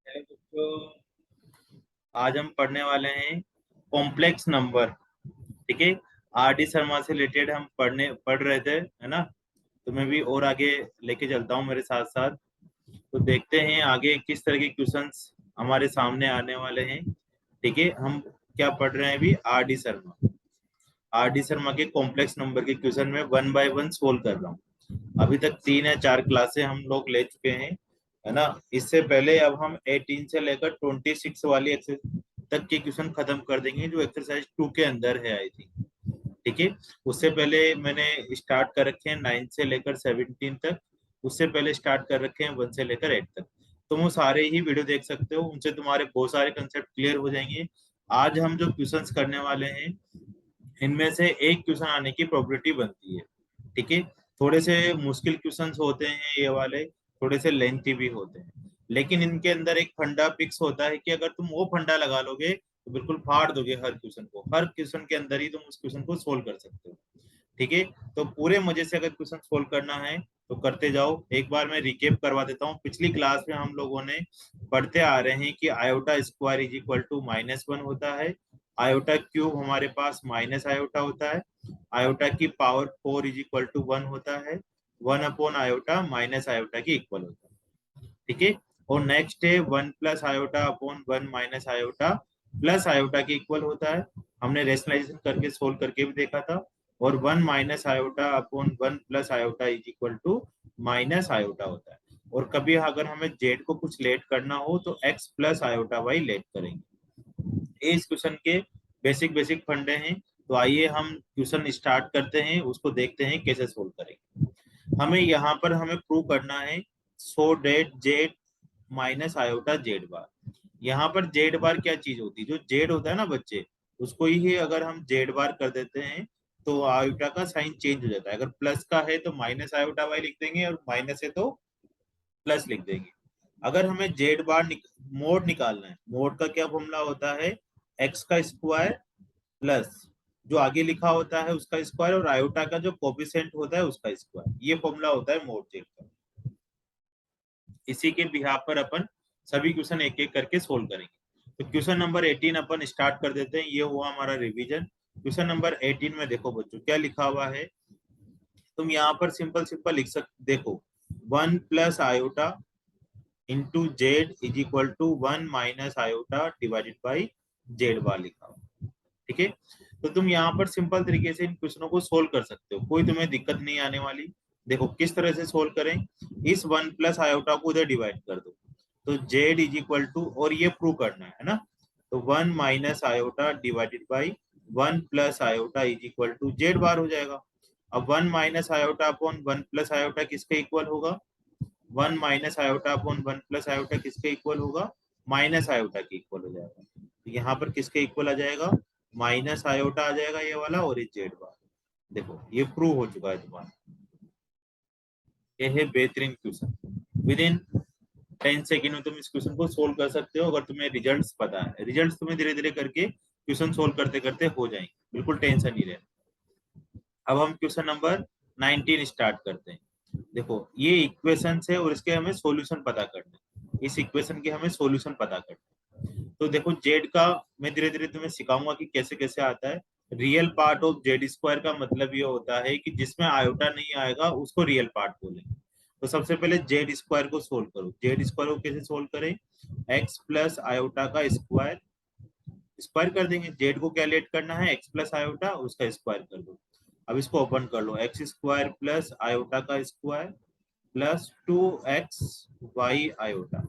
है बच्चों, आज हम पढ़ने वाले हैं कॉम्प्लेक्स नंबर। ठीक है। आर डी शर्मा से रिलेटेड हम पढ़ रहे थे, है ना। तो मैं भी और आगे लेके चलता हूँ मेरे साथ साथ। तो देखते हैं आगे किस तरह के क्वेश्चंस हमारे सामने आने वाले हैं। ठीक है। हम क्या पढ़ रहे हैं अभी? R D Sharma. R D Sharma के कॉम्प्लेक्स नंबर के क्वेश्चन में वन बाय वन सोल्व कर रहा हूँ। अभी तक 3 या 4 क्लासे हम लोग ले चुके हैं, है ना। इससे पहले अब हम 18 से लेकर 26 वाली एक्सरसाइज तक के क्वेश्चन खत्म कर देंगे, जो एक्सरसाइज 2 के अंदर है, आई थिंक। ठीक है। उससे पहले मैंने स्टार्ट कर रखे हैं 9 से लेकर 17 तक। उससे पहले स्टार्ट कर रखे हैं 1 से लेकर 8 तक। तुम वो सारे ही वीडियो देख सकते हो, उनसे तुम्हारे बहुत सारे कंसेप्ट क्लियर हो जाएंगे। आज हम जो क्वेश्चंस करने वाले हैं, इनमें से एक क्वेश्चन आने की प्रोबेबिलिटी बनती है। ठीक है। थोड़े से मुश्किल क्वेश्चंस होते हैं ये वाले, थोड़े से लेंथी भी होते हैं, लेकिन इनके अंदर एक फंडा फिक्स होता है कि अगर तुम वो फंडा लगा लोगे तो बिल्कुल फाड़ दोगे हर क्वेश्चन को। हर क्वेश्चन के अंदर ही तुम उस क्वेश्चन को सोल्व कर सकते हो। ठीक है। तो पूरे मजे से अगर क्वेश्चन सोल्व करना है तो करते जाओ। एक बार मैं रिकेप करवा देता हूँ। पिछली क्लास में हम लोगों ने पढ़ते आ रहे हैं कि iota square is equal to -1 होता है। आयोटा क्यूब हमारे पास माइनस आयोटा होता है। आयोटा की पावर 4 इज इक्वल टू 1 होता है। 1 अपॉन आयोटा माइनस आयोटा की इक्वल होता है। ठीक है। और नेक्स्ट है 1 plus iota upon 1 minus iota plus iota के इक्वल होता है। हमने रेशनलाइजेशन करके सोल्व करके भी देखा था। और 1 - iota upon 1 plus iota is equal to minus iota होता है। और कभी अगर हमें जेड को कुछ लेट करना हो तो x plus iota y let करेंगे। ये इस क्वेश्चन के बेसिक बेसिक फंडे हैं। तो आइए हम क्वेश्चन स्टार्ट करते हैं, उसको देखते हैं कैसे सोल्व करेंगे। हमें यहाँ पर हमें प्रूव करना है so that z minus iota z bar. यहाँ पर जेड बार क्या चीज होती है? जो जेड होता है ना बच्चे, उसको ही अगर हम जेड बार कर देते हैं तो आयोटा का साइन चेंज हो जाता है। अगर प्लस का है तो माइनस आयोटा वाई लिख देंगे, और माइनस है तो प्लस लिख देंगे। अगर हमें जेड बार मोड निकालना है, मोड का क्या फॉर्मूला होता है? एक्स का स्क्वायर प्लस जो आगे लिखा होता है उसका स्क्वायर, और आयोटा का जो कोफिशिएंट होता है उसका स्क्वायर। ये फॉर्मूला होता है मोड जेड का। इसी के बिहाफ पर अपन सभी क्वेश्चन एक एक करके सोल्व करेंगे। तो क्वेश्चन नंबर 18 अपन स्टार्ट कर देते हैं। ये हुआ हमारा रिवीजन। क्वेश्चन नंबर 18 में देखो बच्चों क्या लिखा हुआ है। तुम यहाँ पर सिंपल सिंपल लिख सकते, देखो 1 plus iota into z is equal to 1 - iota divided by z bar लिखा हुआ। ठीक है। तो तुम यहाँ पर सिंपल तरीके से इन क्वेश्चनों को सोल्व कर सकते हो, कोई तुम्हें दिक्कत नहीं आने वाली। देखो किस तरह से सोल्व करें। इस 1 प्लस आयोटा को उधर डिवाइड कर दो, तो जेड इज इक्वल टू, और ये प्रूव करना है ना। तो 1 - iota divided by 1 plus iota is equal to z bar हो जाएगा। अब 1 - आयोटा अपॉन 1 प्लस आयोटा किसके इक्वल होगा? 1 - आयोटा अपॉन 1 प्लस आयोटा किसके इक्वल होगा? माइनस आयोटा के इक्वल हो जाएगा। तो यहाँ पर किसके इक्वल आ जाएगा? माइनस आयोटा आ जाएगा ये वाला, और ये जेड बार। देखो ये प्रूव हो चुका है तुम्हारा। ये है बेहतरीन क्वेश्चन। विद इन 10 सेकेंड में तुम इस क्वेश्चन को सोल्व कर सकते हो, अगर तुम्हें रिजल्ट्स पता है। रिजल्ट्स तुम्हें धीरे धीरे करके क्वेश्चन सोल्व करते करते हो जाएंगे, बिल्कुल टेंशन नहीं रहना। अब हम क्वेश्चन नंबर 19 स्टार्ट करते हैं। देखो ये इक्वेशन है और इसके हमें सॉल्यूशन पता करना है। इस इक्वेशन के हमें सॉल्यूशन पता करना है। तो देखो जेड का मैं धीरे धीरे तुम्हें सिखाऊंगा कि कैसे कैसे आता है। Real part of z square का मतलब ये होता है कि जिसमें आयोटा नहीं आएगा उसको रियल पार्ट बोलेंगे। तो सबसे पहले जेड स्क्वायर को सोल्व करो। जेड स्क्वायर को कैसे सोल्व करें? एक्स प्लस आयोटा का स्क्वायर स्क्वायर कर देंगे। जेड को क्या लेट करना है? एक्स प्लस आयोटा, उसका स्क्वायर कर दो। अब इसको ओपन कर लो। एक्स स्क्वायर प्लस आयोटा का स्क्वायर प्लस 2xy आयोटा,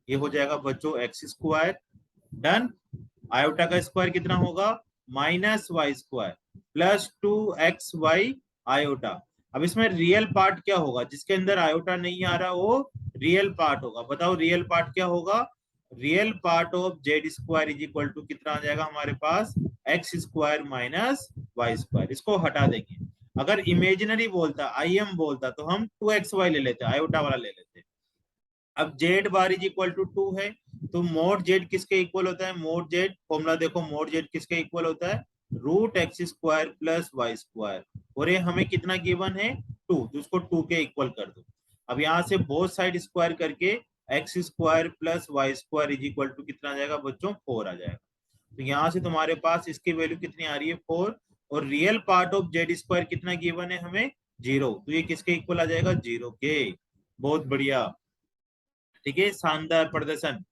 ये हो जाएगा बच्चों एक्स स्क्वायर। डन। आयोटा का स्क्वायर कितना होगा? -y² plus 2xy iota. अब इसमें रियल पार्ट क्या होगा? जिसके अंदर आयोटा नहीं आ रहा वो रियल पार्ट होगा। बताओ रियल पार्ट क्या होगा? Real part of z square is equal to कितना आ जाएगा हमारे पास? X square minus y square. इसको हटा देंगे। अगर इमेजिनरी बोलता, आई एम बोलता, तो हम 2xy ले लेते, आयोटा वाला ले लेते। अब z bar is equal to 2 है, तो मोड जेड किसके इक्वल होता है? मोड जेड फॉर्मूला देखो, मोड जेड किसके इक्वल होता है? Root x square plus y square. और ये हमें कितना गिवन है? 2, तो उसको 2 के इक्वल कर दो। अब यहाँ से बोथ साइड स्क्वायर करके x square plus y square is equal to कितना आ जाएगा बच्चों, 4 आ जाएगा। तो यहाँ से तुम्हारे पास इसकी वैल्यू कितनी आ रही है, 4, और real part of z square कितना गिवन है हमें, 0, तो ये किसके इक्वल आ जाएगा, 0 के। बहुत बढ़िया, ठीक है, शानदार प्रदर्शन।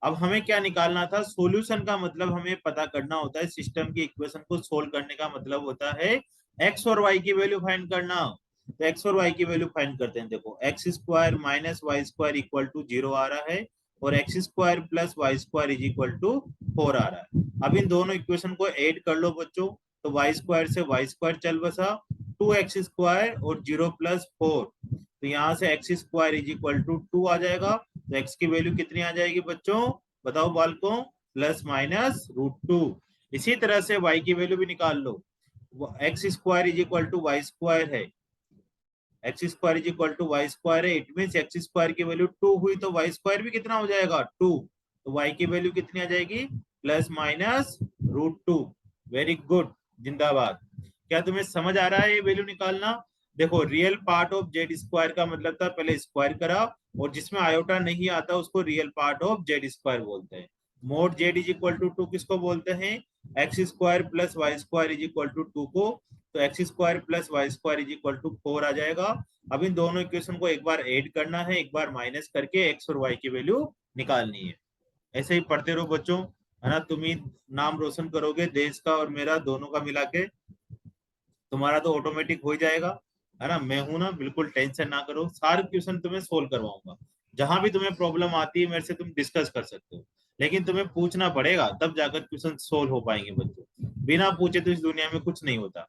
अब हमें क्या निकालना था, सॉल्यूशन का मतलब हमें पता करना होता है, सिस्टम की इक्वेशन को सोल्व करने का मतलब होता है एक्स और वाई की वैल्यू फाइंड करना। तो एक्स और वाई की वैल्यू फाइंड करते हैं। देखो x square minus y square equal to 0 आ रहा है, और x square plus y square is equal to 4 आ रहा है। अब इन दोनों इक्वेशन को ऐड कर लो बच्चों, तो वाई स्क्वायर से वाई स्क्वायर चल बसा, 2x स्क्वायर और 0 प्लस 4, तो यहाँ से x square is equal to 2 आ जाएगा। तो एक्स की वैल्यू कितनी आ जाएगी बच्चों, बताओ बालकों, प्लस माइनस √2। इसी तरह से y की वैल्यू भी निकाल लो, x square is equal to y square है, x square is equal to y square है, इट मीन एक्स स्क्वायर की वैल्यू 2 हुई तो वाई स्क्वायर भी कितना हो जाएगा, 2, तो y की वैल्यू कितनी आ जाएगी, प्लस माइनस √2। वेरी गुड, जिंदाबाद। क्या तुम्हें समझ आ रहा है ये वैल्यू निकालना। देखो real part of z square का मतलब था पहले स्क्वायर करा, और जिसमें आयोटा नहीं आता उसको real part of z square बोलते हैं। Mod z is equal to 2 किसको बोलते हैं, x square plus y square is equal to 2 को, तो x square plus y square is equal to 4 आ जाएगा। अब इन दोनों इक्वेशन को एक बार ऐड करना है, एक बार माइनस करके एक्स और वाई की वैल्यू निकालनी है। ऐसे ही पढ़ते रहो बच्चों, है ना, तुम ही नाम रोशन करोगे देश का और मेरा दोनों का मिला के, तुम्हारा तो ऑटोमेटिक हो जाएगा, है ना। मैं हूं ना, बिल्कुल टेंशन ना करो, सारे क्वेश्चन तुम्हें सोल्व करवाऊंगा। जहां भी तुम्हें प्रॉब्लम आती है मेरे से तुम डिस्कस कर सकते हो, लेकिन तुम्हें पूछना पड़ेगा, तब जाकर क्वेश्चन सोल्व हो पाएंगे बच्चों। बिना पूछे तो इस दुनिया में कुछ नहीं होता।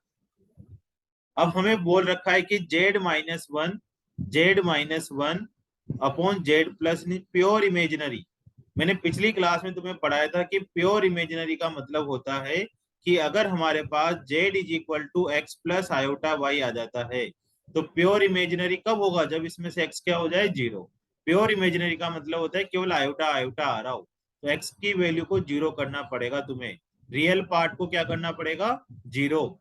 अब हमें बोल रखा है कि z-1 upon z+ pure imaginary. मैंने पिछली क्लास में तुम्हें पढ़ाया था कि प्योर इमेजिनरी का मतलब होता है कि अगर हमारे पास z is equal to x plus iota y आ जाता है, तो प्योर इमेजिनरी कब होगा, जब इसमें से x क्या हो जाए, 0। प्योर इमेजिनरी का मतलब होता है केवल आयोटा आयोटा आ रहा हो, तो x की वैल्यू को 0 करना पड़ेगा तुम्हें, रियल पार्ट को क्या करना पड़ेगा, 0।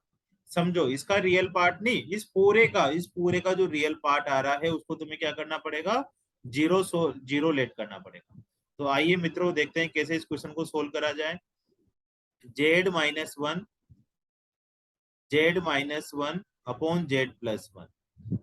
समझो, इसका रियल पार्ट नहीं, इस पूरे का जो रियल पार्ट आ रहा है उसको तुम्हें क्या करना पड़ेगा, 0 लेट करना पड़ेगा। तो आइए मित्रों देखते हैं कैसे इस क्वेश्चन को सोल्व करा जाए। z-1 अपॉन z+1,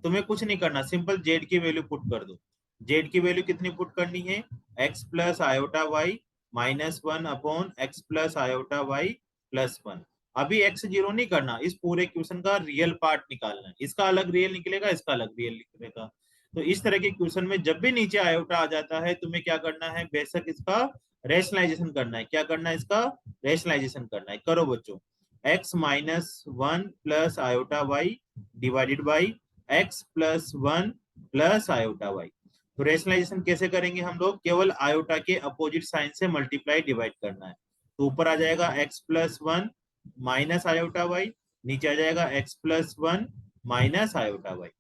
तुम्हें कुछ नहीं करना, सिंपल z की वैल्यू पुट कर दो। z की वैल्यू कितनी पुट करनी है, x plus iota y -1 upon x plus iota y +1। अभी x 0 नहीं करना, इस पूरे क्वेश्चन का रियल पार्ट निकालना है, इसका अलग रियल निकलेगा, इसका अलग रियल निकलेगा। तो इस तरह के क्वेश्चन में जब भी नीचे आयोटा आ जाता है तुम्हें क्या करना है, बेशक इसका रेशनलाइजेशन करना है। क्या करना है, इसका रेशनलाइजेशन करना है। करो बच्चों, x-1 plus iota y divided by x+1 plus iota y. तो रेशनलाइजेशन कैसे करेंगे हम लोग, केवल आयोटा के अपोजिट साइन से मल्टीप्लाई डिवाइड करना है। तो ऊपर आ जाएगा x+1 माइनस आयोटा वाई, नीचे आ जाएगा x+1 माइनस आयोटा वाई।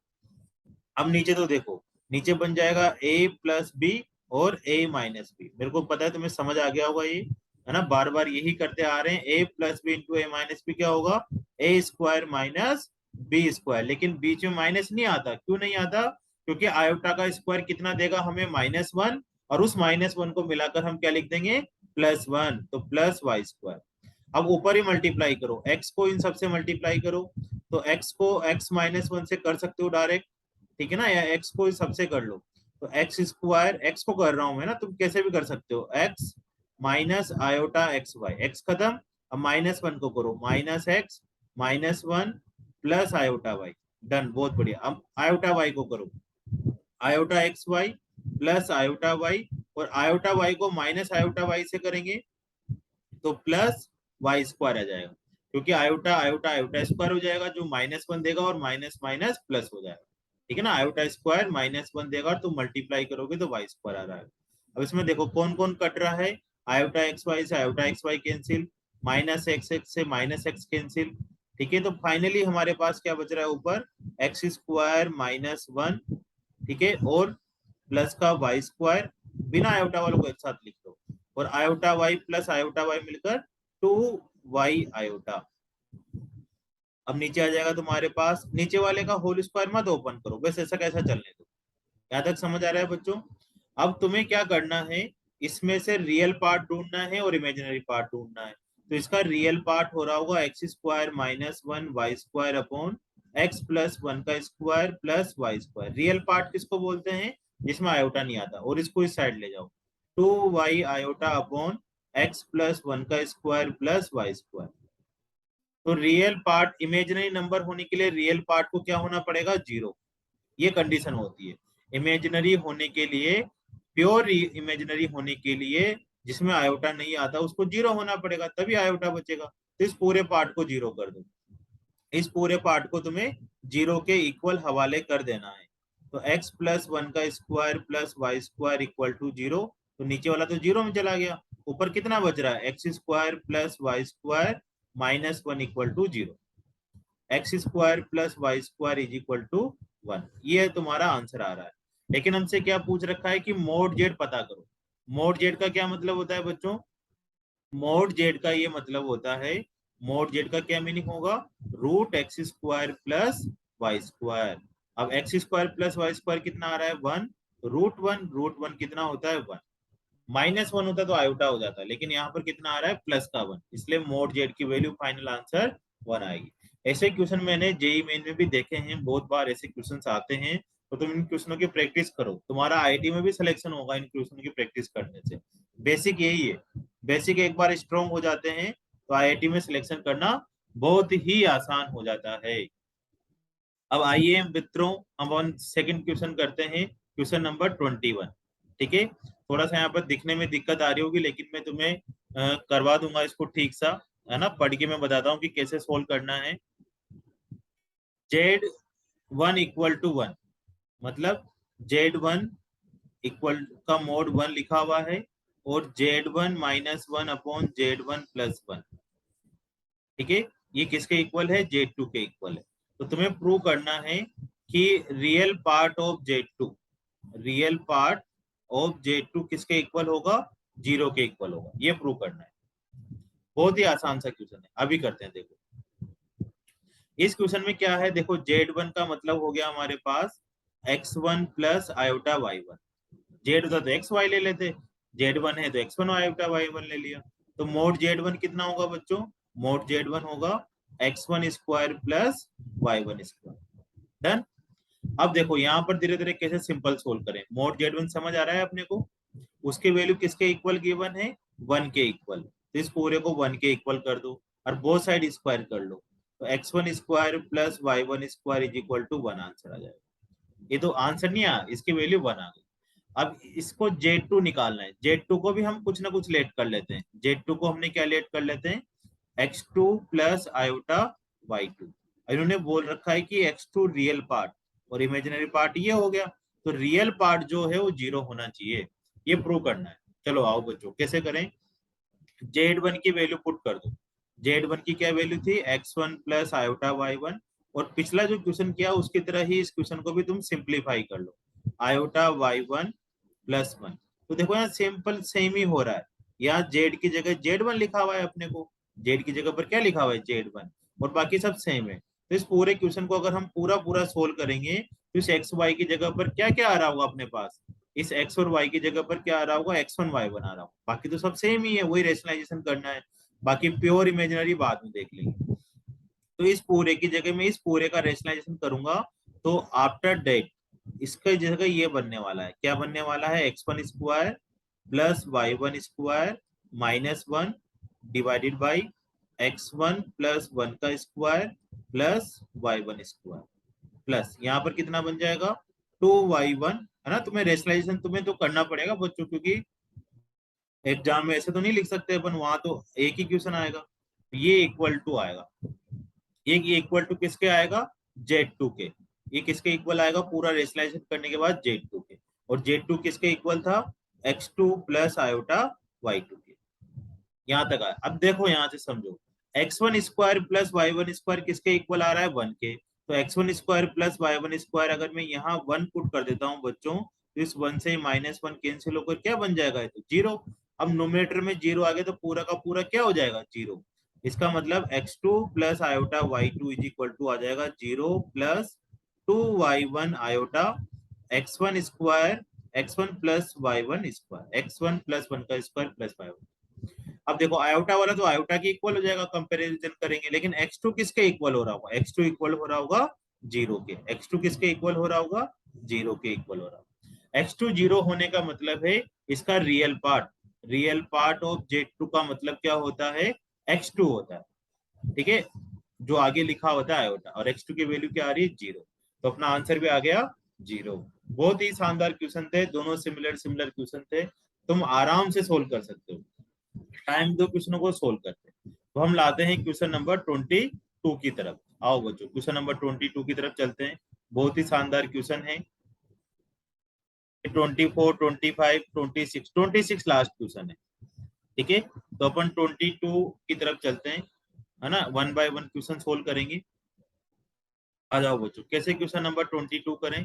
अब नीचे तो देखो, नीचे बन जाएगा a प्लस बी और a माइनस बी। मेरे को पता है तुम्हें समझ आ गया होगा ये, है ना, बार बार यही करते आ रहे हैं। a plus b into a minus b क्या होगा, a square minus b square. लेकिन बीच में माइनस नहीं आता, क्यों नहीं आता, क्योंकि आयोटा का स्क्वायर कितना देगा हमें, -1, और उस -1 को मिलाकर हम क्या लिख देंगे, +1, तो प्लस वाई स्क्वायर। अब ऊपर ही मल्टीप्लाई करो, x को इन सबसे मल्टीप्लाई करो, तो x को x-1 से कर सकते हो डायरेक्ट, ठीक है ना, या x को सबसे कर लो, तो एक्स स्क्वायर, x को कर रहा हूं मैं ना, तुम कैसे भी कर सकते हो, x minus iota x y, x खत्म, अब -1 को करो, -x -1 plus iota y, done, बहुत बढ़िया। अब आयोटा वाई को करो, iota x y plus iota y, और आयोटा वाई को माइनस आयोटा वाई से करेंगे तो प्लस वाई स्क्वायर आ जाएगा, क्योंकि आयोटा आयोटा आयोटा स्क्वायर हो जाएगा, जो -1 देगा और माइनस माइनस प्लस हो जाएगा, ठीक है ना। आयोटा स्क्वायर -1 देगा तो मल्टीप्लाई करोगे तो वाई स्क्वायर आ रहा है। अब इसमें देखो कौन कौन कट रहा है, आयोटा एक्स वाई से iota x y cancel, -x से -x कैंसिल, ठीक है। तो फाइनली हमारे पास क्या बच रहा है ऊपर, एक्स स्क्वायर -1, ठीक है, और प्लस का वाई स्क्वायर, बिना आयोटा वालों को एक साथ लिख दो, और iota y plus iota y मिलकर 2y आयोटा। अब नीचे आ जाएगा तुम्हारे पास, नीचे वाले का होल स्क्वायर मत ओपन करो, बस ऐसा कैसा चलने दो। यहाँ तक समझ आ रहा है बच्चों। अब तुम्हें क्या करना है, इसमें से रियल पार्ट ढूंढना है और इमेजिनरी पार्ट ढूंढना है। तो इसका रियल पार्ट हो रहा होगा x square minus one y square upon x plus one का square plus y square. Real part किसको बोलते हैं, जिसमें आयोटा नहीं आता, और इसको इस साइड ले जाओ, two y iota upon x plus one का स्क्वायर प्लस वाई स्क्वायर। तो रियल पार्ट, इमेजिनरी नंबर होने के लिए रियल पार्ट को क्या होना पड़ेगा, जीरो। ये कंडीशन होती है इमेजिनरी होने के लिए। प्योर इमेजिनरी होने के लिए जिसमें आयोटा नहीं आता उसको जीरो होना पड़ेगा, तभी आयोटा बचेगा। तो इस पूरे पार्ट को जीरो कर दो, इस पूरे पार्ट को तुम्हें जीरो के इक्वल हवाले कर देना है। तो x प्लस वन का square plus y square equal to zero. तो नीचे वाला तो जीरो में चला गया, ऊपर कितना बच रहा है, x square plus y square minus one equal to zero. X square plus y square is equal to one. ये तुम्हारा आंसर आ रहा है। लेकिन हमसे क्या पूछ रखा है कि मोड जेड पता करो। मोड जेड का क्या मतलब होता है बच्चों, मोड जेड का ये मतलब होता है, मोड जेड का क्या मीनिंग होगा, root x square plus y square. अब x square plus y square कितना आ रहा है, वन। रूट वन कितना होता है, वन। माइनस वन होता तो आयोटा हो जाता, लेकिन यहाँ पर कितना आ रहा है, प्लस का वन, इसलिए मोड जेड की वैल्यू फाइनल आंसर वन आएगी। ऐसे क्वेश्चन मैंने जेई मेन में भी देखे हैं, बहुत बार ऐसे क्वेश्चंस आते हैं। तो तुम इन क्वेश्चनों की प्रैक्टिस करो, तुम्हारा आईआईटी में भी सिलेक्शन होगा इन क्वेश्चनों की प्रैक्टिस करने से। बेसिक यही है, बेसिक एक बार स्ट्रॉन्ग हो जाते हैं तो आईआईटी में सिलेक्शन करना बहुत ही आसान हो जाता है। अब आइए मित्रों, हम सेकंड क्वेश्चन करते हैं, क्वेश्चन नंबर 21। ठीक है, थोड़ा सा यहाँ पर दिखने में दिक्कत आ रही होगी, लेकिन मैं तुम्हें करवा दूंगा इसको ठीक सा, है ना। पढ़ के मैं बताता हूँ कि कैसे सोल्व करना है। Z one equal to one, मतलब जेड वन इक्वल का मोड वन लिखा हुआ है, और z one minus one upon z one plus one. ठीक है, ये किसके इक्वल है, जेड टू के इक्वल है। तो तुम्हें प्रूव करना है कि real part of z two, real part of z two किसके इक्वल होगा, जीरो के इक्वल होगा। ये प्रूव करना है, बहुत ही आसान सा क्वेश्चन है। अभी करते हैं, देखो इस क्वेश्चन में क्या है। देखो जेड वन का मतलब हो गया हमारे पास x one plus iota y one. Z होता तो एक्स वाई ले लेते, जेड वन है तो x one iota y one ले लिया। तो मोड जेड वन कितना होगा बच्चों, मोड जेड वन होगा x one square plus y one square. Done. अब देखो यहाँ पर धीरे धीरे कैसे सिंपल सोल्व करें। मोड जेड वन समझ आ रहा है अपने को, उसके वैल्यू किसके इक्वल गिवन है, वन के इक्वल। तो इस पूरे को वन के इक्वल कर दो और बोथ साइड स्क्वायर कर लो। तो x one square plus y one square is equal to one answer आ जाएगा। ये तो आंसर नहीं आया, इसकी वैल्यू वन आ गई। अब इसको जेड टू निकालना है। जेड टू को भी हम कुछ ना कुछ लेट कर लेते हैं। जेड टू को हमने क्या लेट कर लेते हैं, x two plus iota y two. इन्होंने बोल रखा है कि एक्स टू रियल पार्ट और इमेजिनरी पार्ट ये हो गया, तो रियल पार्ट जो है वो जीरो होना चाहिए। ये प्रूव करना है। चलो आओ बच्चों, कैसे करें। जेड वन की वैल्यू पुट कर दो। जेड वन की क्या वैल्यू थी, x one plus iota y one. और पिछला जो क्वेश्चन किया उसकी तरह ही इस क्वेश्चन को भी तुम सिंप्लीफाई कर लो, iota y one plus one. तो देखो यहाँ सिंपल सेम ही हो रहा है। यहाँ जेड की जगह जेड वन लिखा हुआ है अपने को, जेड की जगह पर क्या लिखा हुआ है, जेड वन, और बाकी सब सेम है। तो इस पूरे क्वेश्चन को अगर हम पूरा पूरा सोल्व करेंगे तो इस एक्स वाई की जगह पर क्या क्या आ रहा होगा अपने पास, इस एक्स और वाई की जगह पर क्या आ रहा होगा, एक्स वन वाई वन आ रहा होगा। बाकी तो सब सेम ही है, वही रेशनलाइजेशन करना है। बाकी प्योर इमेजिनरी बाद में देख लेंगे। तो इस पूरे की जगह में इस पूरे का रेशनलाइजेशन करूंगा, तो आफ्टर डेट इसका जगह ये बनने वाला है, क्या बनने वाला है, x one square plus y one square minus one divided by x one plus one का square plus y one square, plus यहाँ पर कितना बन जाएगा, टू वाई वन, है ना। तुम्हें रेशनलाइजेशन तुम्हें तो करना पड़ेगा बच्चों, क्योंकि एग्जाम में ऐसे तो नहीं लिख सकते अपन, वहां तो एक ही क्वेश्चन आएगा। ये इक्वल टू आएगा, ये इक्वल टू किसके आएगा, जेड टू के। ये किसके इक्वल आएगा, पूरा रेशनलाइजेशन करने के बाद जेड टू के। और जेड टू किसके इक्वल था, x two plus iota y two के। यहाँ तक आया। अब देखो यहाँ से समझो, x one square plus y one square किसके इक्वल आ रहा है, वन के। तो x one square plus y one square अगर मैं यहाँ वन पुट कर देता हूँ बच्चों, तो इस वन से माइनस वन कैंसिल होकर क्या बन जाएगा, तो जीरो। अब नोमिनेटर में जीरो आ गया तो पूरा का पूरा क्या हो जाएगा, जीरो। इसका मतलब x two plus iota y two is equal to आ जाएगा zero plus two y one iota x one square x1 plus y1 square, x1 plus 1 का स्क्वायर प्लस y1। अब देखो आयोटा वाला तो आयोटा के इक्वल हो जाएगा, कंपैरिजन करेंगे, लेकिन x2 किसके इक्वल हो रहा होगा, x2 इक्वल हो रहा होगा 0 के। x2 किसके इक्वल हो रहा होगा, 0 के इक्वल हो रहा होगा। x2 0 होने का मतलब है इसका रियल पार्ट ऑफ z2 का मतलब क्या होता है, x2 होता है, ठीक है, जो आगे लिखा होता है आयोटा, और x2 की वैल्यू क्या आ रही है, 0। तो अपना आंसर भी आ गया 0। बहुत ही शानदार क्वेश्चन थे, दोनों सिमिलर क्वेश्चन थे, तुम आराम से सोल्व कर सकते हो, टाइम दो क्वेश्चनों को सोल्व करते हैं। तो हम लाते हैं क्वेश्चन नंबर 22 की तरफ। आओ बच्चों क्वेश्चन नंबर 22 की तरफ चलते हैं। बहुत ही शानदार क्वेश्चन है। 24, 25, 26 लास्ट क्वेश्चन है, ठीक है। तो अपन 22 की तरफ चलते हैं, है ना, 1 बाय 1 क्वेश्चन सोल्व करेंगे। आ जाओ बच्चों, कैसे क्वेश्चन नंबर 22 करें।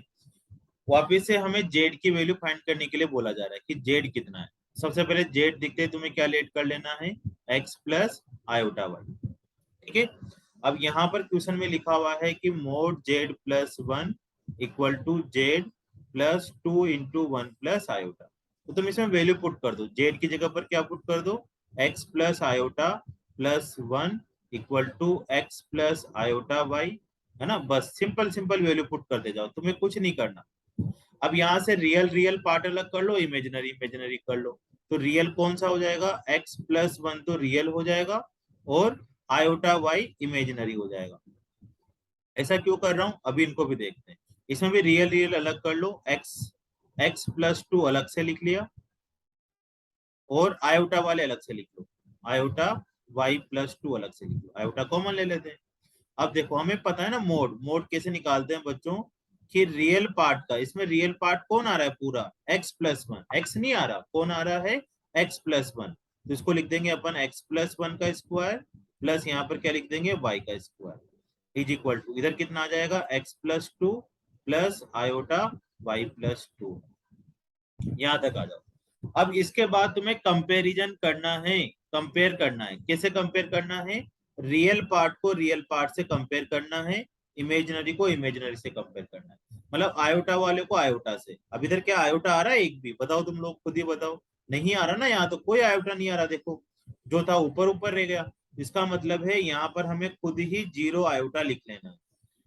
वापिस से हमें जेड की वैल्यू फाइंड करने के लिए बोला जा रहा है कि जेड कितना है। सबसे पहले जेड दिखते ही तुम्हें क्या लेट कर लेना है, एक्स प्लस आयोटा वाई, ठीक है। अब यहाँ पर क्वेश्चन में लिखा हुआ है कि mod z plus 1 equal to z plus 2 into 1 plus iota. तो तुम इसमें वैल्यू पुट कर दो, जेड की जगह पर क्या पुट कर दो, x plus iota plus 1 equal to x plus iota y, है ना। बस सिंपल सिंपल वैल्यू पुट करते जाओ, तुम्हें कुछ नहीं करना। अब यहाँ से रियल पार्ट अलग कर लो, इमेजिनरी कर लो। तो रियल कौन सा हो जाएगा, x प्लस 1 तो रियल हो जाएगा, और आयोटा y इमेजिनरी हो जाएगा। ऐसा क्यों कर रहा हूं, अभी इनको भी देखते हैं। इसमें भी रियल अलग कर लो, x प्लस 2 अलग से लिख लिया, और आयोटा वाले अलग से लिख लो, आयोटा y प्लस 2 अलग से लिख लो, आयोटा कॉमन ले लेते हैं। अब देखो हमें पता है ना मोड कैसे निकालते हैं बच्चों, कि रियल पार्ट का, इसमें रियल पार्ट कौन आ रहा है पूरा, x प्लस 1, एक्स नहीं आ रहा, कौन आ रहा है, x प्लस 1। तो इसको लिख देंगे अपन x प्लस 1 का स्क्वायर, प्लस यहाँ पर क्या लिख देंगे, y का स्क्वायर, इज इक्वल टू, इधर कितना आ जाएगा, x plus 2 plus iota y plus 2। यहाँ तक आ जाओ। अब इसके बाद तुम्हें कंपैरिजन करना है, कंपेयर करना है। कैसे कंपेयर करना है, रियल पार्ट को रियल पार्ट से कंपेयर करना है, इमेजिनरी को इमेजिनरी से कंपेयर करना है, मतलब आयोटा वाले को आयोटा से। अब इधर क्या आयोटा आ रहा है एक भी, बताओ तुम लोग खुद ही बताओ, नहीं आ रहा ना, यहाँ तो कोई आयोटा नहीं आ रहा, देखो जो था ऊपर ऊपर रह गया। इसका मतलब है यहाँ पर हमें खुद ही 0 आयोटा लिख लेना है,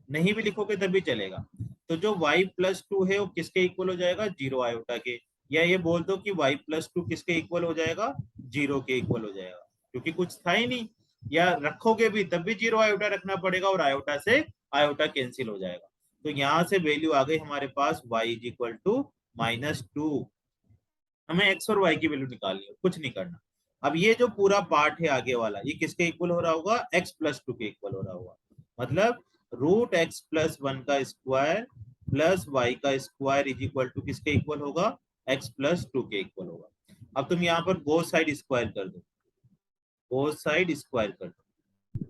नहीं भी लिखोगे तभी चलेगा। तो जो y प्लस 2 है वो किसके इक्वल हो जाएगा, 0 आयोटा के, या ये बोल दो कि y प्लस 2 किसके इक्वल हो जाएगा, 0 के इक्वल हो जाएगा, क्योंकि कुछ था ही नहीं, या रखोगे भी तब भी 0 आयोटा रखना पड़ेगा, और आयोटा से आयोटा कैंसिल हो जाएगा। तो यहाँ से वैल्यू आ गई हमारे पास y इज इक्वल टू -2। हमें x और y की वैल्यू निकालनी है, कुछ नहीं करना। अब ये जो पूरा पार्ट है आगे वाला, ये किसके इक्वल हो रहा होगा, x प्लस 2 के इक्वल हो रहा होगा, मतलब रूट एक्स प्लस 1 का स्क्वायर प्लस वाई का स्क्वायर इज इक्वल टू किसके इक्वल होगा, x प्लस 2 के इक्वल होगा। अब तुम यहाँ पर बोथ साइड स्क्वायर कर दो, बोथ साइड स्क्वायर कर दो,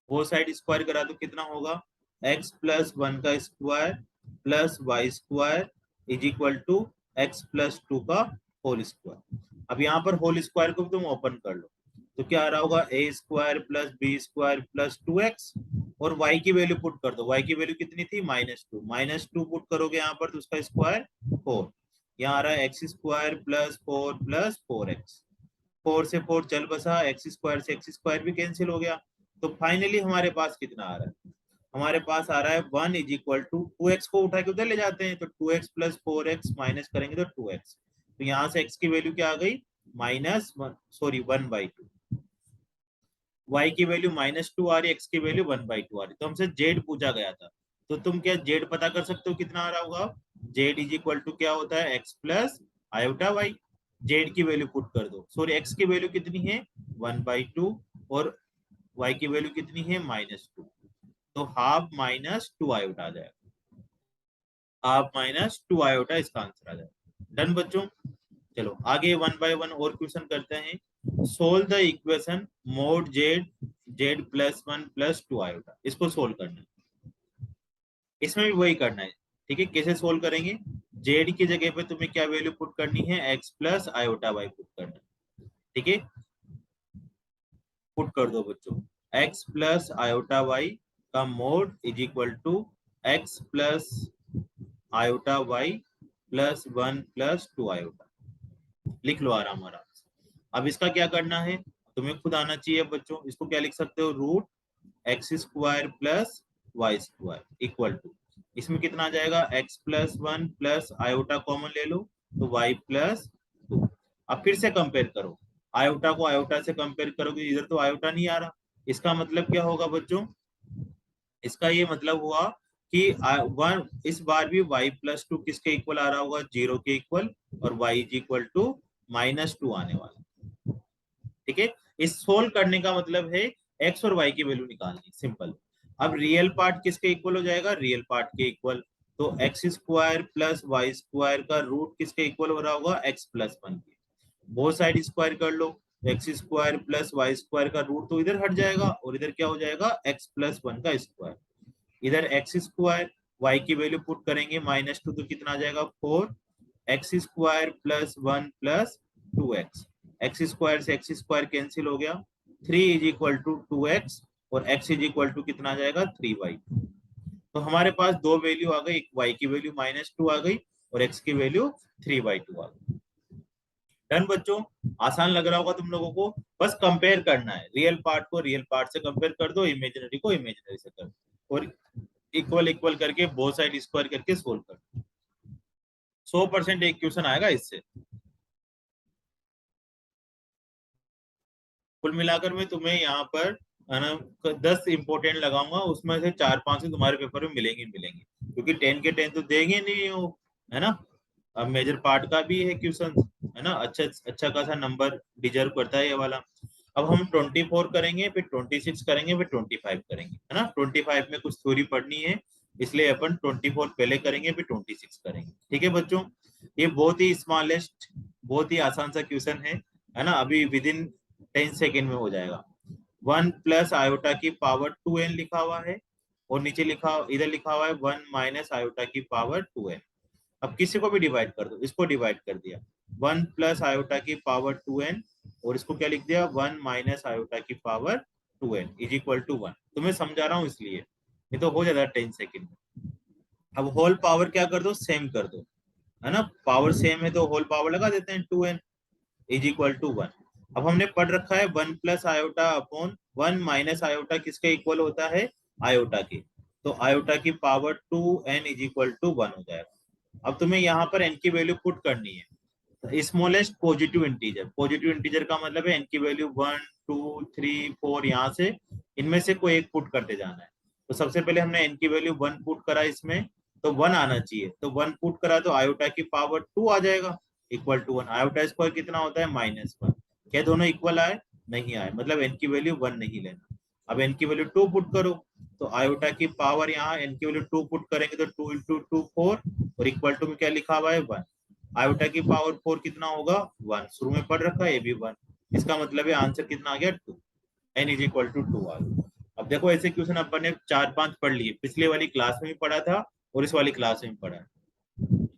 बोथ साइड स्क्वायर करा दो, कितना होगा, x प्लस 1 का square plus y square is equal to x plus 2 का होल स्क्वायर। अब यहाँ पर होल स्क्वायर को भी तुम ओपन कर लो, तो क्या आ रहा होगा, a square plus b square plus 2x, और y की वैल्यू पुट कर दो, y की वैल्यू कितनी थी, -2 पुट करोगे यहाँ पर, तो उसका स्क्वायर 4। यहाँ आ रहा है x square plus 4 plus 4x, 4 से 4 चल बसा, एक्स स्क्वायर से एक्स स्क्वायर भी कैंसिल हो गया। तो फाइनली हमारे पास कितना आ रहा है, हमारे पास आ रहा है 1 इज इक्वल टू 2x को उठा के उधर ले जाते हैं, तो 2x प्लस 4x माइनस करेंगे तो 2x। तो यहाँ से x की वैल्यू क्या आ गई, -1/2, y की वैल्यू -2 आ रही है, x की वैल्यू 1/2 आ रही है। तो हमसे z पूछा गया था, तो तुम क्या z पता कर सकते हो कितना आ रहा होगा, z इज इक्वल टू क्या होता है, x plus iota y। z की वैल्यू पुट कर दो, सॉरी x की वैल्यू कितनी है 1/2, और y की वैल्यू कितनी है -2, तो हाफ -2 आयोटा आ जाएगा, हाफ -2 आयोटा इसका आंसर आ जाएगा। डन बच्चों, चलो आगे 1 बाय 1 और क्वेश्चन करते हैं। Solve the equation mode z plus 1 plus 2 iota, इसको सोल्व करना है, इसमें भी वही करना है, ठीक है। कैसे सोल्व करेंगे, जेड की जगह पे तुम्हें क्या वैल्यू पुट करनी है, एक्स प्लस आयोटा वाई पुट करना है, ठीक है। पुट कर दो बच्चों, x प्लस आयोटा वाई का mod is equal to x plus iota y plus 1 plus 2 iota. लिख लो आराम आराम से। अब इसका क्या करना है, तुम्हें खुद आना चाहिए बच्चों। इसको क्या लिख सकते हो, root x square plus y square equal to, इसमें कितना आ जाएगा, एक्स प्लस 1 प्लस आयोटा कॉमन ले लो तो वाई प्लस 2। अब फिर से कंपेयर करो, आयोटा को आयोटा से कंपेयर करोगे, इधर तो आयोटा नहीं आ रहा। इसका मतलब क्या होगा बच्चों, इसका ये मतलब हुआ कि वन इस बार भी y प्लस 2 किसके इक्वल आ रहा होगा, 0 के इक्वल, और y इज इक्वल टू -2 आने वाला। ठीक है, इस सोल्व करने का मतलब है x और y की वैल्यू निकालनी, सिंपल। अब रियल पार्ट किसके इक्वल हो जाएगा, रियल पार्ट के इक्वल। तो x square plus y square का रूट किसके इक्वल हो रहा होगा, x प्लस 1 के। बहुत साइड स्क्वायर कर लो, x square plus y square का रूट तो इधर हट जाएगा और इधर क्या हो जाएगा, x प्लस 1 का स्क्वायर। इधर एक्स स्क्वायर, वाई की वैल्यू पुट करेंगे -2 तो कितना आ जाएगा, 4 x square plus 1 plus 2x। X square से एक्स स्क्वायर कैंसिल हो गया, 3 इज इक्वल टू 2x, और x इज इक्वल टू कितना आ जाएगा, 3y। तो हमारे पास दो वैल्यू आ गई, एक y की वैल्यू -2 आ गई और x की वैल्यू 3/2 आ गई। डन बच्चों, आसान लग रहा होगा तुम लोगों को। बस कंपेयर करना है, रियल पार्ट को रियल पार्ट से कंपेयर कर दो, इमेजिनरी को इमेजिनरी से कर दो, और इक्वल इक्वल करके बोथ साइड स्क्वायर करके सोल्व कर। 100% एक क्वेश्चन आएगा इससे। कुल मिलाकर मैं तुम्हें यहाँ पर है ना 10 इंपोर्टेंट लगाऊंगा, उसमें से 4-5 ही तुम्हारे पेपर में मिलेंगे मिलेंगे, क्योंकि 10 के 10 तो देंगे नहीं वो, है ना। अब मेजर पार्ट का भी है क्वेश्चन, है ना, अच्छा अच्छा खासा नंबर डिजर्व करता है ये वाला। अब हम 24 करेंगे, फिर 26 करेंगे, फिर 25 करेंगे, है ना। 25 में कुछ थ्योरी पढ़नी है, इसलिए अपन 24 पहले करेंगे, फिर 26 करेंगे। ठीक है बच्चों, ये बहुत ही स्मॉलेस्ट, बहुत ही आसान सा क्वेश्चन है ना। अभी विद इन 10 सेकेंड में हो जाएगा। 1 प्लस आयोटा की पावर 2n लिखा हुआ है, और नीचे लिखा, इधर लिखा हुआ है 1 माइनस आयोटा की पावर 2n। अब किसी को भी डिवाइड कर दो, इसको डिवाइड कर दिया, 1 प्लस आयोटा की पावर 2n, और इसको क्या लिख दिया, 1 माइनस आयोटा की power 2n is equal to 1। तुम्हें समझा रहा हूँ इसलिए, ये तो हो जाता है 10 सेकेंड में। अब होल पावर क्या कर दो, सेम कर दो, है ना, पावर सेम है तो होल पावर लगा देते हैं, 2n इज इक्वल टू 1। अब हमने पढ़ रखा है 1 plus iota upon 1 minus iota किसके इक्वल होता है, आयोटा के। तो आयोटा की power 2n is equal to 1 हो जाएगा। अब तुम्हें यहाँ पर n की वैल्यू पुट करनी है, smallest positive integer. Positive integer का मतलब है n की वैल्यू 1 2 3 4, यहाँ से इनमें से कोई एक पुट करते जाना है। तो सबसे पहले हमने n की वैल्यू 1 पुट करा इसमें, तो 1 आना चाहिए, तो 1 पुट करा तो आयोटा की पावर 2 आ जाएगा इक्वल टू 1। आयोटा स्क्वायर कितना होता है, -1। क्या दोनों इक्वल आए, नहीं आए, मतलब n की वैल्यू 1 नहीं लेना। अब n की वैल्यू 2 पुट करो, तो आयोटा की पावर, यहाँ n की वैल्यू 2 पुट करेंगे तो 2 इंटू 2 4, और इक्वल टू में क्या लिखा हुआ है, 1। आयोटा की पावर 4 कितना होगा, 1, शुरू में पढ़ रखा है ये भी 1। इसका मतलब है आंसर कितना आ गया, 2, n इज इक्वल टू 2 आ गया। अब देखो ऐसे क्वेश्चन अपन ने 4-5 पढ़ लिए, पिछले वाली क्लास में भी पढ़ा था और इस वाली क्लास में भी पढ़ा है,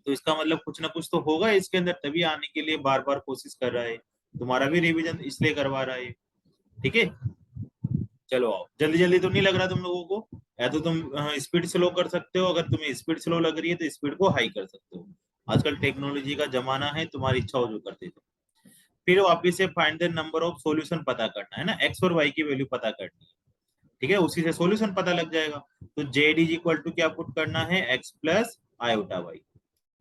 तो इसका मतलब कुछ ना कुछ तो होगा इसके अंदर, तभी आने के लिए बार बार कोशिश कर रहा है, तुम्हारा भी रिवीजन इसलिए करवा रहा है। ठीक है, चलो आओ, जल्दी जल्दी तो नहीं लग रहा तुम लोगों को, या तो तुम स्पीड स्लो कर सकते हो, अगर तुम्हें स्पीड स्लो लग रही है तो स्पीड को हाई कर सकते हो। आजकल टेक्नोलॉजी का जमाना है, तुम्हारी इच्छा हो जो करते थे। फिर वापिस से find the number of solution पता करना है ना, एक्स और वाई की वैल्यू पता करनी है। ठीक है, उसी से सॉल्यूशन पता लग जाएगा। तो जेड इज इक्वल टू क्या पुट करना है, एक्स प्लस आयोटा वाई।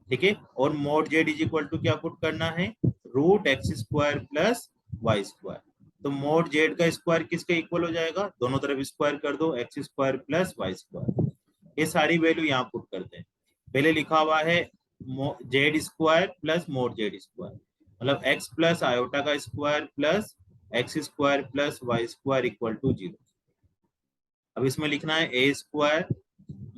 ठीक है, और mod z is equal to क्या पुट करना है, root x square plus y square. तो मोड जेड का स्क्वायर किसके इक्वल हो जाएगा, दोनों तरफ स्क्वायर कर दो, x square plus y square. ये सारी वैल्यू यहाँ पुट करते हैं। पहले लिखा हुआ है z square plus mod z square, मतलब एक्स प्लस आयोटा का square plus x square plus y square equal to 0। अब इसमें लिखना है a square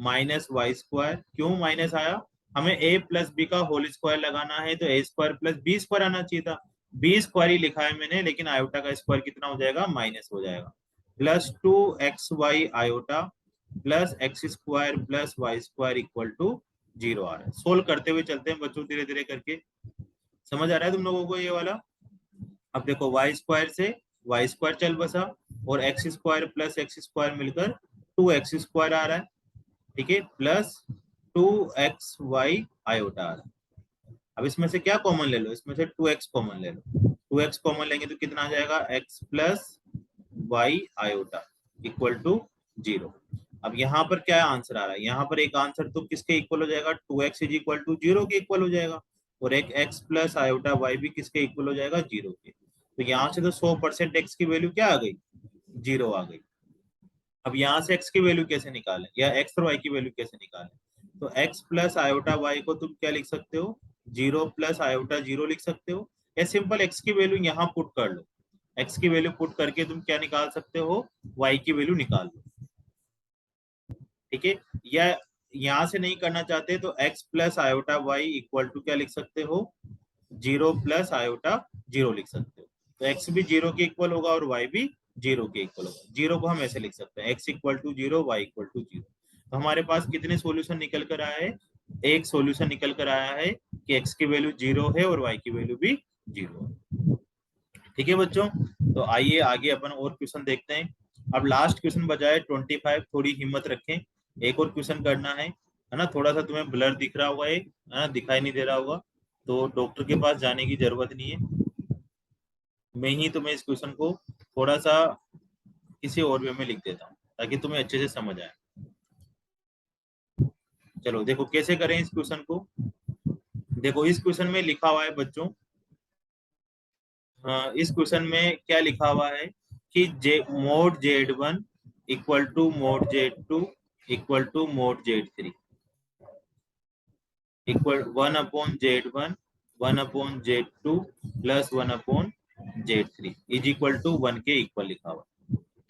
minus y square. क्यों माइनस आया, हमें ए प्लस बी का होल स्क्वायर लगाना है, तो a square plus b square आना चाहिए था। बी स्क्वायर ही लिखा है मैंने, लेकिन आयोटा का स्क्वायर कितना हो जाएगा, माइनस हो जाएगा। Plus 2xy iota plus x square plus y square equal to 0 आ रहा है। सोल्व करते हुए चलते हैं बच्चों, धीरे धीरे करके। समझ आ रहा है तुम लोगों को ये वाला। अब देखो वाई स्क्वायर से वाई स्क्वायर चल बसा, और x square plus x square मिलकर 2x स्क्वायर आ रहा है। ठीक है, प्लस 2xy आयोटा आ रहा है। अब इसमें से क्या कॉमन ले लो, इसमें से 2x कॉमन ले लो, 2x कॉमन लेंगे तो कितना आ जाएगा, x plus y iota equal to 0। अब यहाँ पर क्या आंसर आ रहा है, यहाँ पर एक आंसर तो किसके इक्वल हो जाएगा, 2x इज इक्वल टू 0 के इक्वल हो जाएगा, और एक x प्लस आयोटा वाई भी किसके इक्वल हो जाएगा, 0 के। तो यहाँ से तो 100% x की वैल्यू क्या आ गई, 0 आ गई। अब यहाँ से x की वैल्यू कैसे निकालें, या x और y की वैल्यू कैसे निकालें, तो x प्लस आयोटा वाई को तुम क्या लिख सकते हो, 0 प्लस आयोटा 0 लिख सकते हो, या सिंपल x की वैल्यू यहाँ पुट कर लो, x की वैल्यू पुट करके तुम क्या निकाल सकते हो, y की वैल्यू निकाल लो, ठीक है। या यहाँ से नहीं करना चाहते तो x plus iota y equal to क्या लिख सकते हो, 0 प्लस आयोटा 0 लिख सकते हो। तो x भी 0 के इक्वल होगा और y भी 0 के इक्वल होगा। 0 को हम ऐसे लिख सकते हैं, x equal to 0, y equal to 0। तो हमारे पास कितने सॉल्यूशन निकल कर आया है, एक सॉल्यूशन निकल कर आया है कि x की वैल्यू 0 है और y की वैल्यू भी 0 है। ठीक है बच्चों, तो आइए आगे अपन और क्वेश्चन देखते हैं। अब लास्ट क्वेश्चन बजाय 25, थोड़ी हिम्मत रखें, एक और क्वेश्चन करना है ना। थोड़ा सा तुम्हें ब्लर दिख रहा होगा, एक है ना, दिखाई नहीं दे रहा होगा, तो डॉक्टर के पास जाने की जरूरत नहीं है, मैं ही तुम्हें इस क्वेश्चन को थोड़ा सा किसी और वे में लिख देता हूँ ताकि तुम्हें अच्छे से समझ आए। चलो देखो कैसे करें इस क्वेश्चन को। देखो इस क्वेश्चन में लिखा हुआ है बच्चों, इस क्वेश्चन में क्या लिखा हुआ है कि mod Z1 equal to mod Z2 equal to mod Z3 equal 1/Z1 1/Z2 plus 1/Z3 is equal to 1 के इक्वल लिखा हुआ,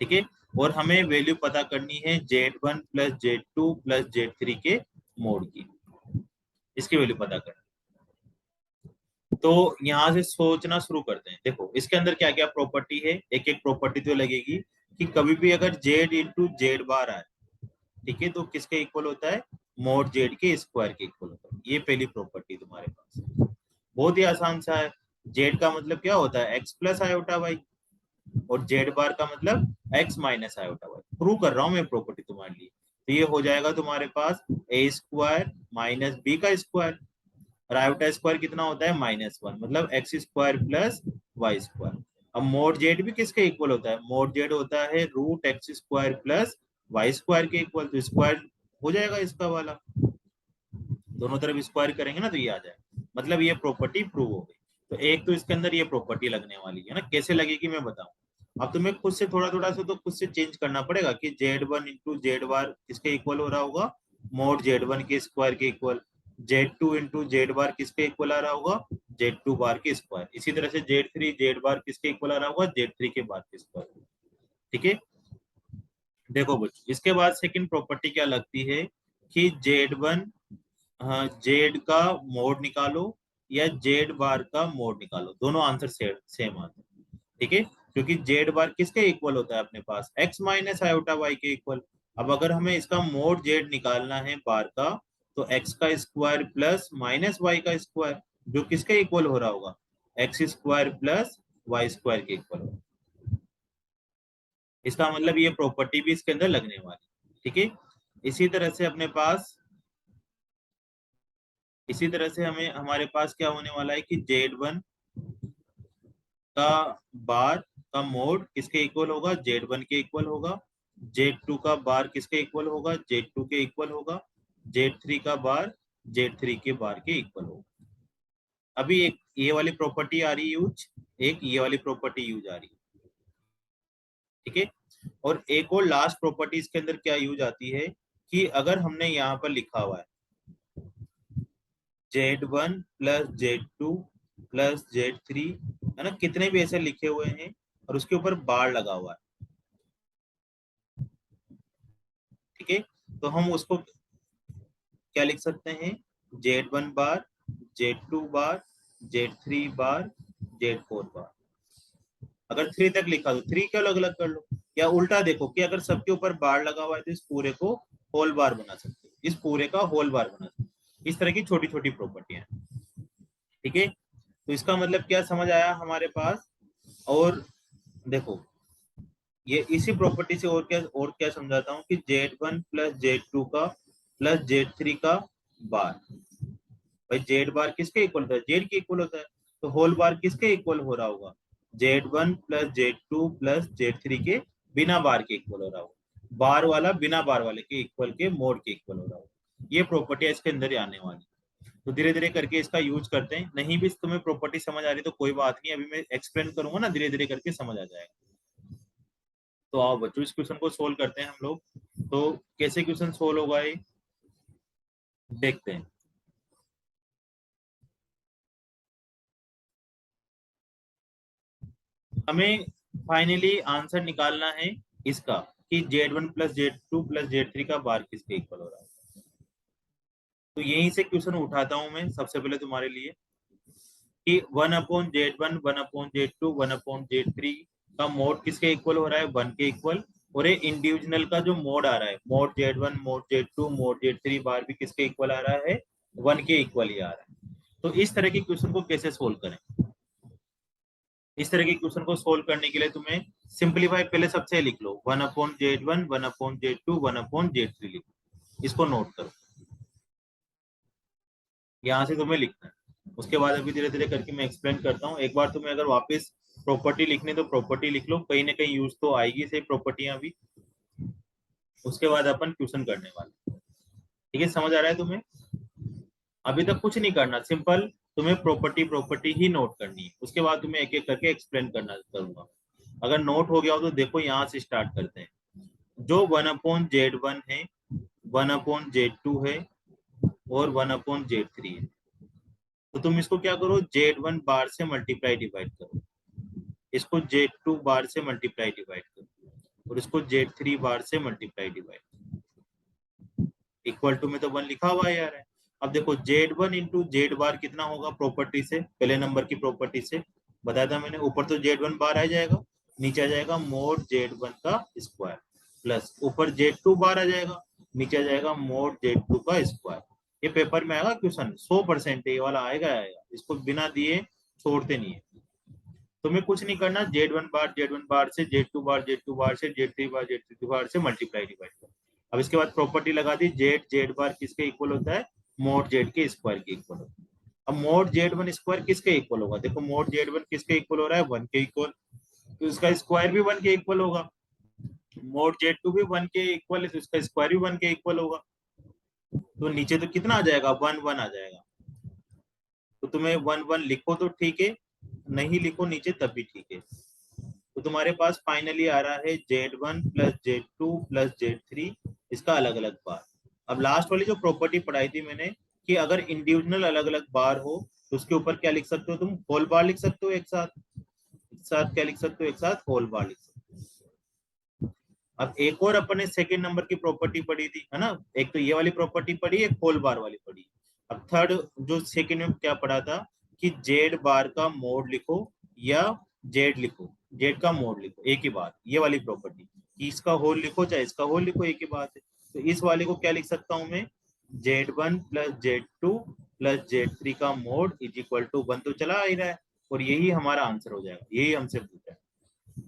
ठीक है। और हमें वैल्यू पता करनी है Z1 plus Z2 plus Z3 के मोड की, इसकी वैल्यू पता करनी। तो यहाँ से सोचना शुरू करते हैं। देखो इसके अंदर क्या क्या प्रॉपर्टी है, एक एक प्रॉपर्टी तो लगेगी कि कभी भी अगर Z इंटू जेड बार आए, ठीक है, तो किसके इक्वल होता है, मोड Z के स्क्वायर के इक्वल होता है। ये पहली प्रॉपर्टी तुम्हारे पास बहुत ही आसान सा है। Z का मतलब क्या होता है, x प्लस आयोटा वाई, और Z बार का मतलब x minus iota y. Prove कर रहा हूँ मैं प्रॉपर्टी तुम्हारे लिए। तो ये हो जाएगा तुम्हारे पास a स्क्वायर माइनस b का स्क्वायर, और आयोटा स्क्वायर कितना होता है, -1, मतलब x square plus y square. अब मोड जेड भी किसके इक्वल होता है, मोड जेड होता है root x square plus y square के इक्वल। तो स्क्वायर हो जाएगा इसका वाला, दोनों तरफ स्क्वायर करेंगे ना तो ये आ जाएगा, मतलब ये प्रॉपर्टी प्रूव हो गई। तो एक तो इसके अंदर ये प्रॉपर्टी लगने वाली है ना, कैसे लगेगी मैं बताऊं। अब तुम्हें खुद से थोड़ा थोड़ा सा तो खुद से चेंज करना पड़ेगा कि Z1 इंटू जेड बार किसके इक्वल हो रहा होगा, मोड Z1 के स्क्वायर के इक्वल। Z2 इंटू जेड बार किसके इक्वल आ रहा होगा, Z2 बार के स्क्वायर। इसी तरह से Z3 जेड बार किसके इक्वल आ रहा होगा, Z3 के बार के स्क्वायर, ठीक है। देखो बच्चों इसके बाद सेकंड प्रॉपर्टी क्या लगती है कि Z1, हाँ, जेड का मोड निकालो या जेड बार का मोड निकालो, दोनों आंसर सेम आते हैं, ठीक है। क्योंकि जेड बार किसके इक्वल होता है अपने पास, x माइनस आयोटा वाई के इक्वल। अब अगर हमें इसका मोड जेड निकालना है बार का, तो x का स्क्वायर प्लस माइनस वाई का स्क्वायर, जो किसके इक्वल हो रहा होगा, x square plus y square के इक्वल होगा। इसका मतलब ये प्रॉपर्टी भी इसके अंदर लगने वाली, ठीक है। इसी तरह से अपने पास, इसी तरह से हमें हमारे पास क्या होने वाला है कि Z1 का बार का मोड किसके इक्वल होगा, Z1 के इक्वल होगा। Z2 का बार किसके इक्वल होगा, Z2 के इक्वल होगा। Z3 का बार Z3 के बार के इक्वल होगा। अभी एक ये वाली प्रॉपर्टी आ रही है यूज, एक ये वाली प्रॉपर्टी यूज आ रही है, ठीक है। और एक और लास्ट प्रॉपर्टी इसके अंदर क्या यूज आती है कि अगर हमने यहाँ पर लिखा हुआ है Z1 plus Z2 plus Z3, है ना, कितने भी ऐसे लिखे हुए हैं और उसके ऊपर बार लगा हुआ है, ठीक है। तो हम उसको क्या लिख सकते हैं, Z1 बार, Z2 बार, Z3 बार, Z4 बार। अगर 3 तक लिखा तो 3 के अलग अलग कर लो, या उल्टा देखो कि अगर सबके ऊपर बार लगा हुआ है तो इस पूरे को होल बार बना सकते हो, इस पूरे का होल बार बना सकते हो। इस तरह की छोटी छोटी प्रॉपर्टियां, ठीक है। तो इसका मतलब क्या समझ आया हमारे पास। और देखो ये इसी प्रॉपर्टी से और क्या समझाता हूँ कि Z1 प्लस Z2 का प्लस Z3 का बार भाई जेड बार किसके इक्वल होता है, जेड के इक्वल होता है, तो होल बार किसके इक्वल हो रहा होगा, Z1 plus Z2 plus Z3 के बिना बार के इक्वल हो रहा होगा, बार वाला बिना बार वाले के इक्वल के मोड के इक्वल हो रहा होगा। ये प्रॉपर्टी इसके अंदर ही आने वाली। तो धीरे धीरे करके इसका यूज करते हैं, नहीं भी तुम्हें प्रॉपर्टी समझ आ रही तो कोई बात नहीं, अभी मैं एक्सप्लेन करूंगा ना, धीरे धीरे करके समझ आ जाएगा। तो आओ बच्चों इस क्वेश्चन को सोल्व करते हैं हम लोग। तो कैसे क्वेश्चन सोल्व होगा ये देखते हैं। हमें फाइनली आंसर निकालना है इसका कि Z1 plus Z2 plus Z3 का बार किसके इक्वल हो रहा है। तो यहीं से क्वेश्चन उठाता हूं मैं सबसे पहले तुम्हारे लिए कि 1/Z1 1/Z2 1/Z3 का मोड किसके इक्वल हो रहा है, 1 के इक्वल। और ये इंडिविजुअल का जो मोड आ रहा है, mode Z1 mode Z2 mode Z3 बार भी किसके इक्वल आ रहा है, 1 के इक्वल ही आ रहा है। तो इस तरह के क्वेश्चन को कैसे सोल्व करें, इस तरह के क्वेश्चन को सोल्व करने के लिए तुम्हें सिंपलीफाई पहले सबसे लिख लो, 1/Z1 1/Z2 1/Z3 लिखो, इसको नोट करो, यहाँ से तुम्हें लिखना है। उसके बाद अभी धीरे धीरे करके मैं एक्सप्लेन करता हूँ। एक बार तुम्हें अगर वापस प्रॉपर्टी लिखनी तो प्रॉपर्टी लिख लो, कहीं ना कहीं यूज तो आएगी से प्रॉपर्टियां भी। उसके बाद अपन क्वेश्चन करने वाले, ठीक है, समझ आ रहा है तुम्हें। अभी तक कुछ नहीं करना, सिंपल तुम्हें प्रॉपर्टी प्रॉपर्टी ही नोट करनी है, उसके बाद तुम्हें एक एक करके एक्सप्लेन करना करूंगा। अगर नोट हो गया हो तो देखो यहाँ से स्टार्ट करते हैं। जो 1/Z1 है, 1/Z2 है और 1/Z3 है, तो तुम इसको क्या करो, Z1 बार से मल्टीप्लाई डिवाइड करो, इसको Z2 बार से मल्टीप्लाई डिवाइड करो और इसको Z3 बार से मल्टीप्लाई डिवाइड, इक्वल टू में तो 1 लिखा हुआ है यार है। अब देखो Z1 इंटू जेड बार कितना होगा, प्रॉपर्टी से पहले नंबर की प्रॉपर्टी से बताया था मैंने, ऊपर तो Z1 बार आ जाएगा, नीचे आ जाएगा मोड Z1 का स्क्वायर, प्लस ऊपर Z2 बार आ जाएगा, नीचे आ जाएगा मोड Z2 का स्क्वायर। ये पेपर में आएगा क्वेश्चन 100% ये वाला आएगा, इसको बिना दिए छोड़ते नहीं है। तुम्हें कुछ नहीं करना, Z1 बार से Z2 बार से Z3 बार से मल्टीप्लाई डिवाइड करो। अब इसके बाद प्रॉपर्टी लगा दी, जेड बार किसके इक्वल होता है, मोड जेड के स्क्वायर के इक्वल होता है। अब मोड Z1 स्क्वायर किसके इक्वल होगा, देखो मोड Z1 किसके इक्वल हो रहा है, 1 के इक्वल, तो इसका स्क्वायर भी 1 के इक्वल होगा। मोड Z2 भी 1 के इक्वल है तो इसका स्क्वायर भी 1 के इक्वल होगा। तो नीचे तो कितना आ जाएगा, 1 आ जाएगा। तो तुम्हें 1 लिखो तो ठीक है, नहीं लिखो नीचे तब भी ठीक है। तो तुम्हारे पास फाइनली आ रहा है Z1 plus Z2 plus Z3, इसका अलग अलग बार। अब लास्ट वाली जो प्रॉपर्टी पढ़ाई थी मैंने कि अगर इंडिविजुअल अलग अलग बार हो तो उसके ऊपर क्या लिख सकते हो तुम, होल बार लिख सकते हो, एक साथ क्या लिख सकते हो, एक साथ होल बार लिख सकते हो। अब एक और अपने सेकंड नंबर की प्रॉपर्टी पढ़ी थी है ना, एक तो ये वाली प्रॉपर्टी पढ़ी, एक होल बार वाली पढ़ी। अब थर्ड जो सेकंड में क्या पढ़ा था कि जेड बार का मोड लिखो या जेड लिखो, जेड का मोड लिखो, एक ही बात, ये वाली प्रॉपर्टी कि इसका होल लिखो चाहे इसका होल लिखो, एक ही बात है। तो इस वाले को क्या लिख सकता हूं मैं, Z1 plus Z2 plus Z3 का मोड इज इक्वल टू 1, तो चला ही रहा है और यही हमारा आंसर हो जाएगा, यही हमसे पूछा है,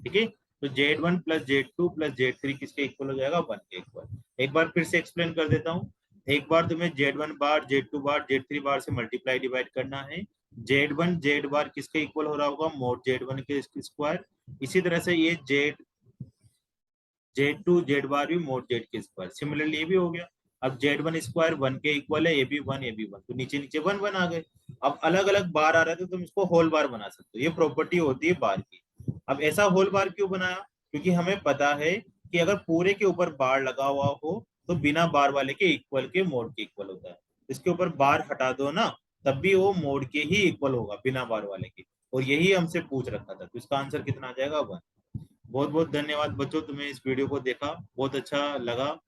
ठीक है। तो Z1 plus Z2 plus Z3 किसके इक्वल हो जाएगा, 1 के इक्वल। एक बार फिर से एक्सप्लेन कर देता हूँ। एक बार तुम्हें Z1 बार Z2 बार Z3 बार से मल्टीप्लाई डिवाइड करना है, Z1 Z बार किसके इक्वल हो रहा होगा, मोड Z1 के स्क्वायर। इसी तरह से ये Z2 Z बार भी मोड Z के स्क्वायर, सिमिलरली ये भी हो गया। अब Z1 स्क्वायर 1 के इक्वल है, ये भी 1 तो नीचे नीचे 1 आ गए। अब अलग अलग बार आ रहा था, तुम इसको होल बार बना सकते हो, ये प्रॉपर्टी होती है बार की। अब ऐसा होल बार क्यों बनाया, क्योंकि हमें पता है कि अगर पूरे के ऊपर बार लगा हुआ हो तो बिना बार वाले के इक्वल के मोड के इक्वल होता है। इसके ऊपर बार हटा दो ना, तब भी वो मोड के ही इक्वल होगा बिना बार वाले के, और यही हमसे पूछ रखा था। तो इसका आंसर कितना आ जाएगा, 1। बहुत बहुत धन्यवाद बच्चों, तुम्हें इस वीडियो को देखा, बहुत अच्छा लगा।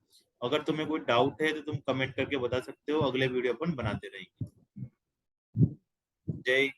अगर तुम्हें कोई डाउट है तो तुम कमेंट करके बता सकते हो, अगले वीडियो अपन बनाते रहेंगे। जय